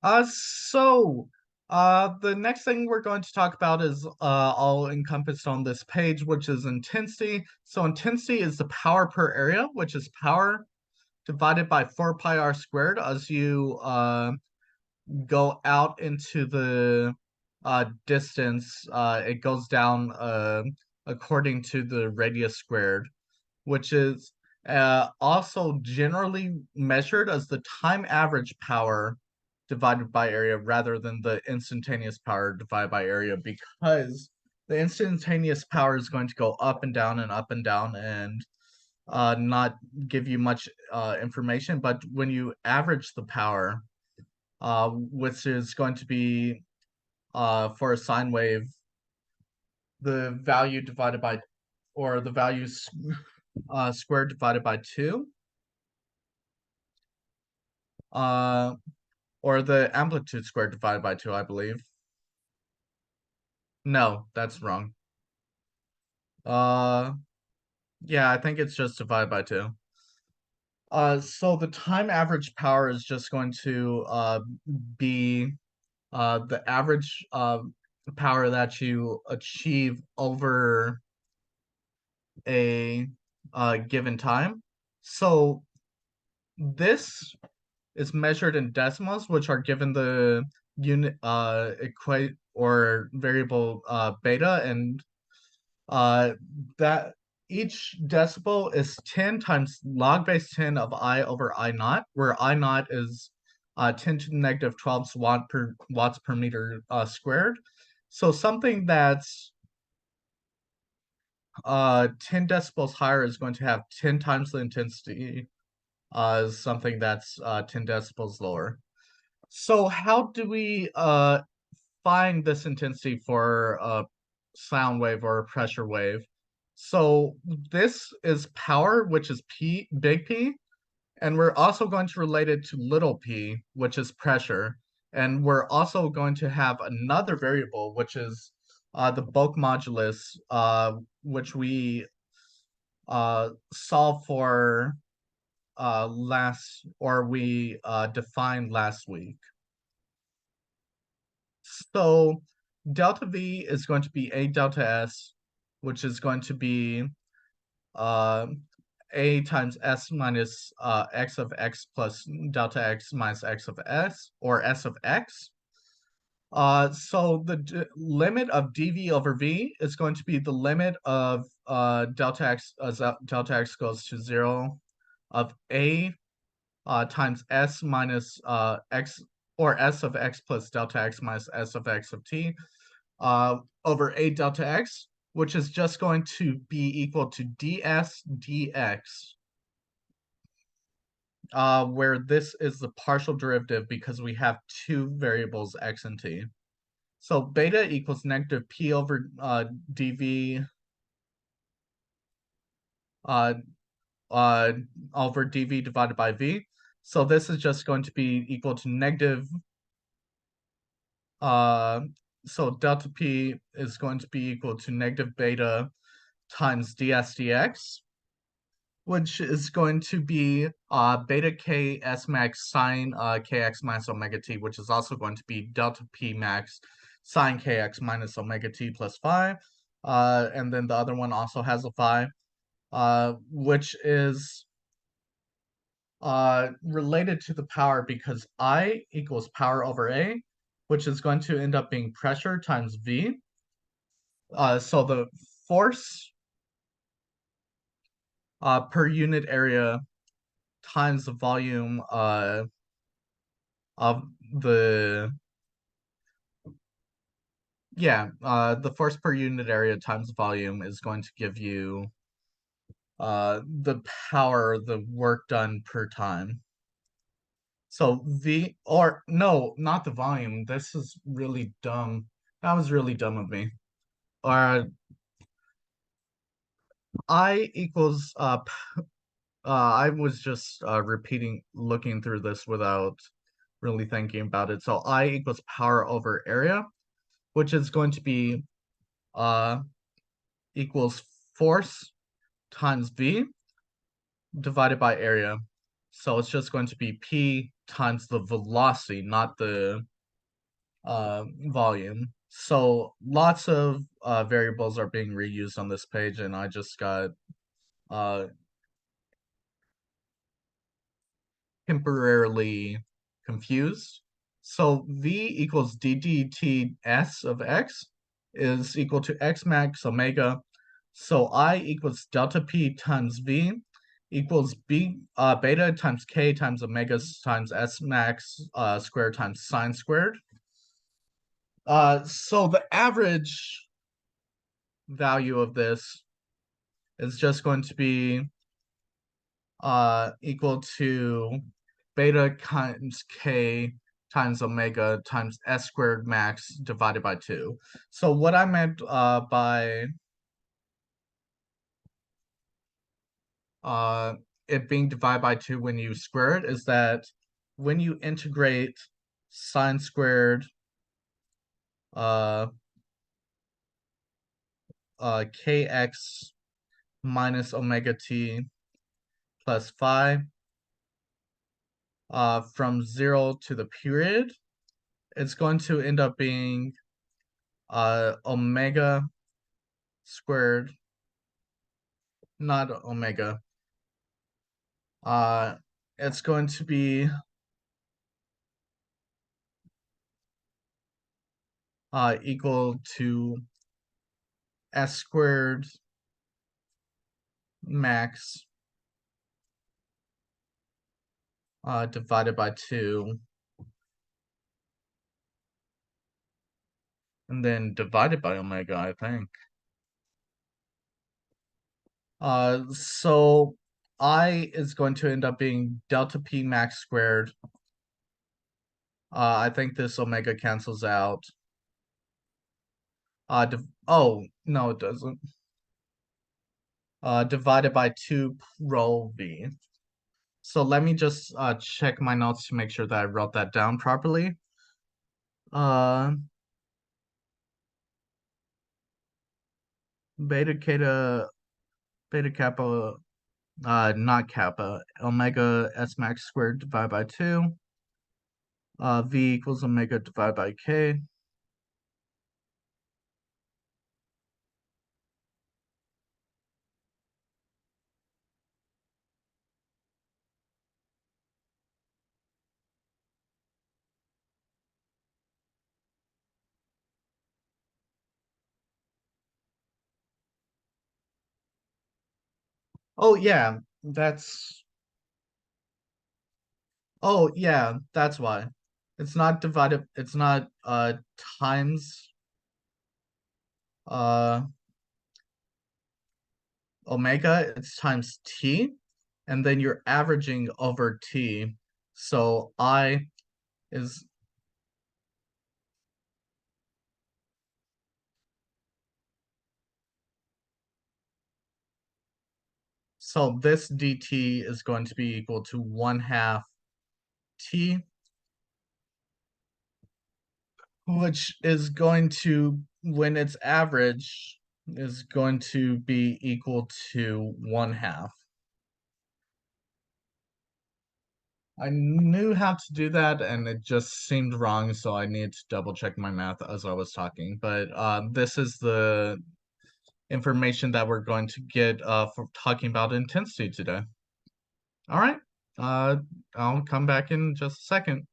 The next thing we're going to talk about is all encompassed on this page, which is intensity. So intensity is the power per area, which is power divided by 4 pi r squared as you go out into the distance. It goes down according to the radius squared, which is also generally measured as the time average power divided by area rather than the instantaneous power divided by area, because the instantaneous power is going to go up and down and up and down and not give you much information. But when you average the power, which is going to be for a sine wave, the value divided by, or the value squared divided by 2, uh, or the amplitude squared divided by 2, I believe. No, that's wrong. Uh, yeah, I think it's just divided by 2. So the time average power is just going to be the average power that you achieve over a given time. So this is measured in decimals, which are given the unit equate or variable beta, and uh, that each decibel is 10 times log base 10 of I over I naught, where I naught is 10 to the negative 12 watts per meter squared. So something that's 10 decibels higher is going to have 10 times the intensity as something that's 10 decibels lower. So how do we find this intensity for a sound wave or a pressure wave? So this is power, which is P, big P, and we're also going to relate it to little p, which is pressure. And we're also going to have another variable, which is the bulk modulus, which we solved for we defined last week. So delta V is going to be A delta S, which is going to be uh, A times S minus X of X plus delta X minus X of S, or S of X. So the limit of dV over V is going to be the limit of delta X as delta X goes to 0 of A times S minus X, or S of X plus delta X minus S of X of T over A delta X, which is just going to be equal to ds dx, where this is the partial derivative because we have two variables x and t. So beta equals negative p over dv uh, over dv divided by v. So this is just going to be equal to negative, so delta p is going to be equal to negative beta times ds dx, which is going to be beta k s max sine kx minus omega t, which is also going to be delta p max sine kx minus omega t plus phi. And then the other one also has a phi, which is related to the power because I equals power over A, which is going to end up being pressure times V. So the force per unit area times the volume of the the force per unit area times volume is going to give you the power, the work done per time. So V, or no, not the volume. This is really dumb. That was really dumb of me. Uh, I equals I was just looking through this without really thinking about it. So I equals power over area, which is going to be uh equals force times V divided by area. So it's just going to be P times the velocity, not the volume. So lots of variables are being reused on this page, and I just got temporarily confused. So v equals d dt s of x is equal to x max omega. So I equals delta p times v equals beta times k times omega times s max squared times sine squared. So the average value of this is just going to be equal to beta times k times omega times s squared max divided by 2. So what I meant by it being divided by 2 when you square it is that when you integrate sine squared kx minus omega t plus phi from 0 to the period, it's going to end up being omega squared, not omega. It's going to be equal to s squared max divided by 2, and then divided by omega, I think. So I is going to end up being delta p max squared. I think this omega cancels out. Oh, no, it doesn't. Divided by 2 rho v. So let me just check my notes to make sure that I wrote that down properly. Beta kappa, not kappa, omega s max squared divided by 2. V equals omega divided by k. Oh yeah, that's oh yeah, that's why. It's not divided, it's not times uh omega, it's times t, and then you're averaging over t. So I is so this dt is going to be equal to 1/2 t, which is going to, when it's average, is going to be equal to 1/2. I knew how to do that and it just seemed wrong, so I needed to double check my math as I was talking. But this is the information that we're going to get for talking about intensity today. All right, I'll come back in just a second.